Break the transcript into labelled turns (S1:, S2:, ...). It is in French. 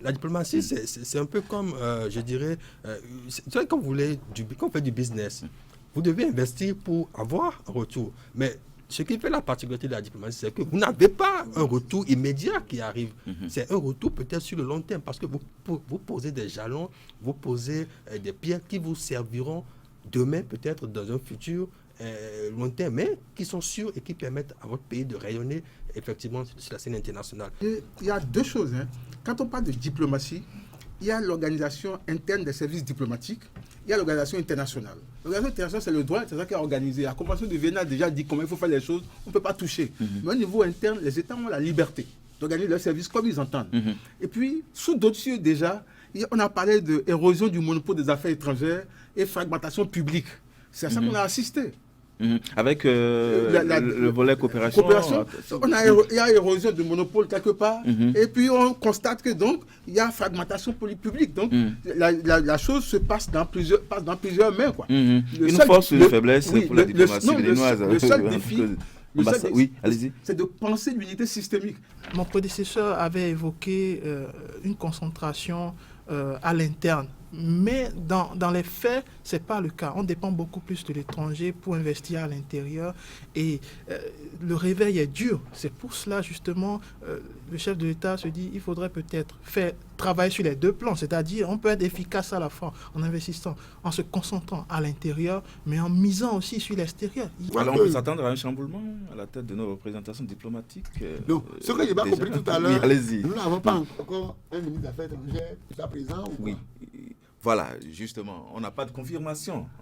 S1: La diplomatie, c'est un peu comme, je dirais, c'est vrai, quand vous faites du business, vous devez investir pour avoir un retour. Mais ce qui fait la particularité de la diplomatie, c'est que vous n'avez pas un retour immédiat qui arrive. C'est un retour peut-être sur le long terme, parce que vous posez des jalons, vous posez des pierres qui vous serviront demain, peut-être dans un futur long terme, mais qui sont sûrs et qui permettent à votre pays de rayonner effectivement sur la scène internationale.
S2: Et il y a deux choses. Quand on parle de diplomatie, il y a l'organisation interne des services diplomatiques, il y a l'organisation internationale. L'organisation internationale, c'est le droit international qui est organisé. La Convention de Vienne a déjà dit comment il faut faire les choses, on ne peut pas toucher. Mais au niveau interne, les États ont la liberté d'organiser leurs services comme ils entendent. Et puis, sous d'autres cieux déjà, on a parlé d'érosion du monopole des affaires étrangères et fragmentation publique. C'est à ça qu'on a assisté.
S3: Avec le volet coopération.
S2: Il y a érosion de monopole quelque part, et puis on constate que donc il y a fragmentation publique. Donc la chose se passe dans plusieurs mains, quoi.
S3: Une force ou une faiblesse pour la diplomatie béninoise.
S2: Le seul défi,
S3: oui, allez-y.
S2: C'est de penser l'unité systémique.
S4: Mon prédécesseur avait évoqué une concentration à l'interne. Mais dans les faits, ce n'est pas le cas. On dépend beaucoup plus de l'étranger pour investir à l'intérieur. Et le réveil est dur. C'est pour cela, justement, le chef de l'État se dit qu'il faudrait peut-être faire travailler sur les deux plans. C'est-à-dire, on peut être efficace à la fois en investissant, en se concentrant à l'intérieur, mais en misant aussi sur l'extérieur.
S3: Alors, on peut s'attendre à un chamboulement à la tête de nos représentations diplomatiques.
S5: Donc, ce que je n'ai pas compris tout à l'heure,
S3: oui, allez-y.
S5: Nous n'avons pas encore un ministre des Affaires étrangères jusqu'à présent.
S3: Oui. Voilà, justement, on n'a pas de confirmation